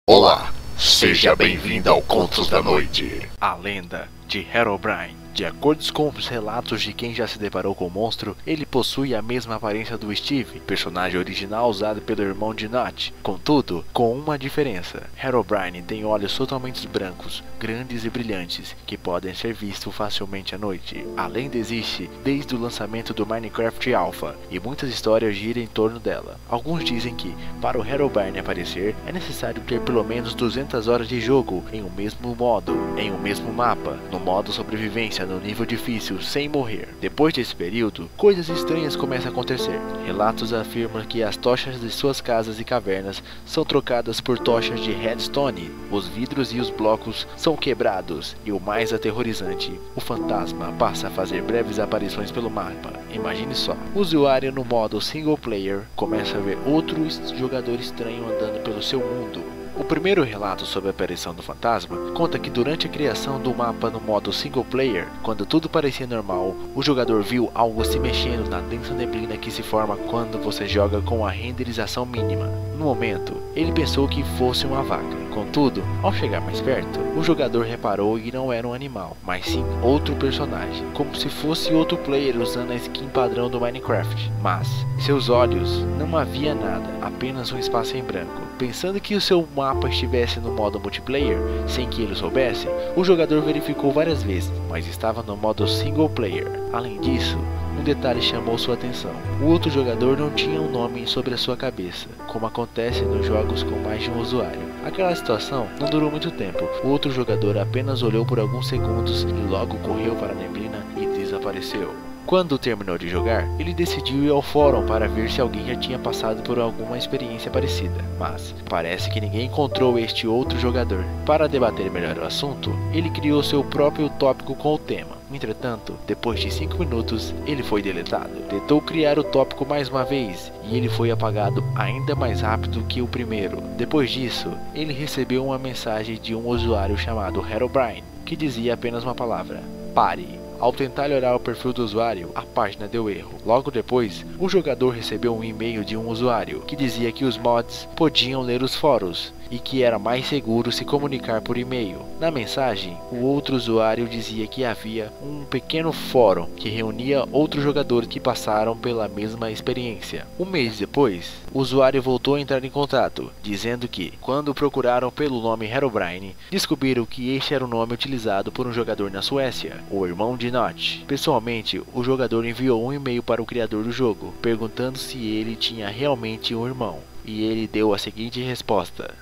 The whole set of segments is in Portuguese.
Olá, seja bem-vindo ao Contos da Noite. A lenda de Herobrine. De acordo com os relatos de quem já se deparou com o monstro, ele possui a mesma aparência do Steve, personagem original usado pelo irmão de Notch. Contudo, com uma diferença: Herobrine tem olhos totalmente brancos, grandes e brilhantes, que podem ser vistos facilmente à noite. A lenda existe desde o lançamento do Minecraft Alpha, e muitas histórias giram em torno dela. Alguns dizem que, para o Herobrine aparecer, é necessário ter pelo menos 200 horas de jogo em um mesmo modo, em um mesmo mapa, no modo sobrevivência, no nível difícil, sem morrer. Depois desse período, coisas estranhas começam a acontecer. Relatos afirmam que as tochas de suas casas e cavernas são trocadas por tochas de redstone, os vidros e os blocos são quebrados, e o mais aterrorizante, o fantasma passa a fazer breves aparições pelo mapa. Imagine só, o usuário no modo single player começa a ver outro jogador estranho andando pelo seu mundo. O primeiro relato sobre a aparição do fantasma conta que durante a criação do mapa no modo single player, quando tudo parecia normal, o jogador viu algo se mexendo na densa neblina que se forma quando você joga com a renderização mínima. No momento, ele pensou que fosse uma vaca. Contudo, ao chegar mais perto, o jogador reparou que não era um animal, mas sim outro personagem, como se fosse outro player usando a skin padrão do Minecraft. Mas, em seus olhos, não havia nada, apenas um espaço em branco. Pensando que o seu mapa estivesse no modo multiplayer, sem que ele soubesse, o jogador verificou várias vezes, mas estava no modo single player. Além disso, um detalhe chamou sua atenção: o outro jogador não tinha um nome sobre a sua cabeça, como acontece nos jogos com mais de um usuário. Aquela situação não durou muito tempo, o outro jogador apenas olhou por alguns segundos e logo correu para a neblina e desapareceu. Quando terminou de jogar, ele decidiu ir ao fórum para ver se alguém já tinha passado por alguma experiência parecida, mas parece que ninguém encontrou este outro jogador. Para debater melhor o assunto, ele criou seu próprio tópico com o tema. Entretanto, depois de 5 minutos, ele foi deletado. Tentou criar o tópico mais uma vez, e ele foi apagado ainda mais rápido que o primeiro. Depois disso, ele recebeu uma mensagem de um usuário chamado Herobrine, que dizia apenas uma palavra: pare. Ao tentar olhar o perfil do usuário, a página deu erro. Logo depois, o jogador recebeu um e-mail de um usuário que dizia que os mods podiam ler os fóruns e que era mais seguro se comunicar por e-mail. Na mensagem, o outro usuário dizia que havia um pequeno fórum que reunia outros jogadores que passaram pela mesma experiência. Um mês depois, o usuário voltou a entrar em contato, dizendo que, quando procuraram pelo nome Herobrine, descobriram que este era o nome utilizado por um jogador na Suécia, o irmão de Notch. Pessoalmente, o jogador enviou um e-mail para o criador do jogo, perguntando se ele tinha realmente um irmão, e ele deu a seguinte resposta: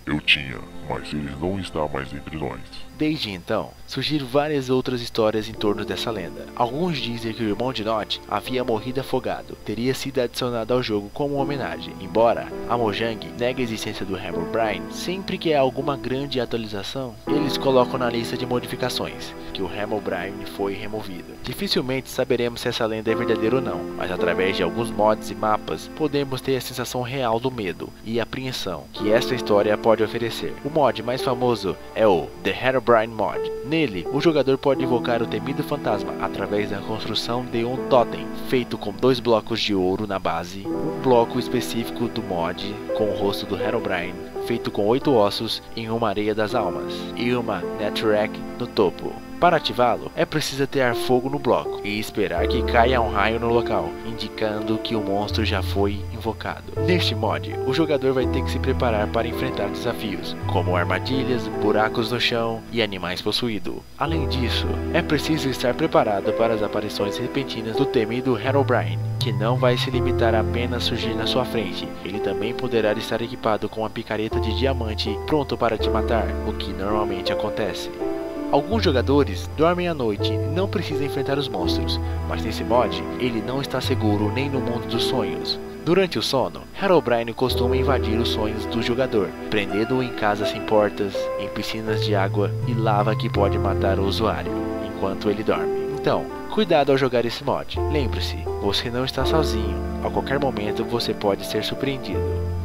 Eu tinha, mas ele não está mais entre nós. Desde então, surgiram várias outras histórias em torno dessa lenda. Alguns dizem que o irmão de Notch havia morrido afogado, teria sido adicionado ao jogo como homenagem, embora a Mojang negue a existência do Herobrine. Sempre que há alguma grande atualização, eles colocam na lista de modificações que o Herobrine foi removido. Dificilmente saberemos se essa lenda é verdadeira ou não, mas através de alguns mods e mapas, podemos ter a sensação real do medo e apreensão que esta história pode oferecer. O mod mais famoso é o The Herobrine Mod. Nele, o jogador pode invocar o temido fantasma através da construção de um totem, feito com 2 blocos de ouro na base, um bloco específico do mod com o rosto do Herobrine, feito com 8 ossos em uma areia das almas, e uma netherrack no topo. Para ativá-lo, é preciso ter fogo no bloco e esperar que caia um raio no local, indicando que o monstro já foi invocado. Neste mod, o jogador vai ter que se preparar para enfrentar desafios, como armadilhas, buracos no chão e animais possuídos. Além disso, é preciso estar preparado para as aparições repentinas do temido Herobrine, que não vai se limitar a apenas surgir na sua frente. Ele também poderá estar equipado com uma picareta de diamante pronto para te matar, o que normalmente acontece. Alguns jogadores dormem à noite e não precisam enfrentar os monstros, mas nesse mod, ele não está seguro nem no mundo dos sonhos. Durante o sono, Herobrine costuma invadir os sonhos do jogador, prendendo-o em casas sem portas, em piscinas de água e lava que pode matar o usuário enquanto ele dorme. Então, cuidado ao jogar esse mod. Lembre-se, você não está sozinho, a qualquer momento você pode ser surpreendido.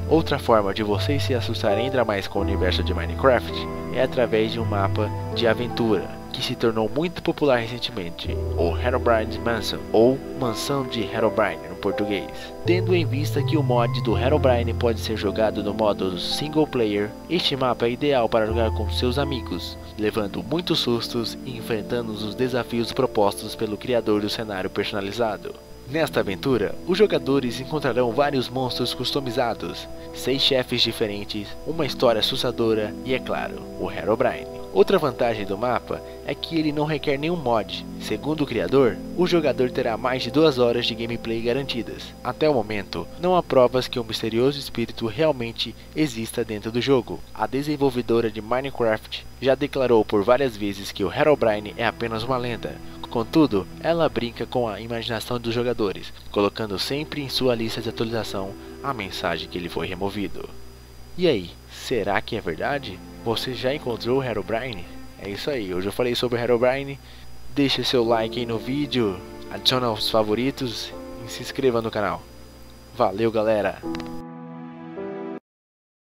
Outra forma de vocês se assustarem ainda mais com o universo de Minecraft é através de um mapa de aventura. que se tornou muito popular recentemente, o Herobrine Mansion, ou Mansão de Herobrine no português. Tendo em vista que o mod do Herobrine pode ser jogado no modo single player, este mapa é ideal para jogar com seus amigos, levando muitos sustos e enfrentando os desafios propostos pelo criador do cenário personalizado. Nesta aventura, os jogadores encontrarão vários monstros customizados, 6 chefes diferentes, uma história assustadora e, é claro, o Herobrine. Outra vantagem do mapa é que ele não requer nenhum mod. Segundo o criador, o jogador terá mais de 2 horas de gameplay garantidas. Até o momento, não há provas que um misterioso espírito realmente exista dentro do jogo. A desenvolvedora de Minecraft já declarou por várias vezes que o Herobrine é apenas uma lenda. Contudo, ela brinca com a imaginação dos jogadores, colocando sempre em sua lista de atualização a mensagem que ele foi removido. E aí, será que é verdade? Você já encontrou o Herobrine? É isso aí, hoje eu falei sobre o Herobrine. Deixe seu like aí no vídeo, adicione aos favoritos e se inscreva no canal. Valeu, galera!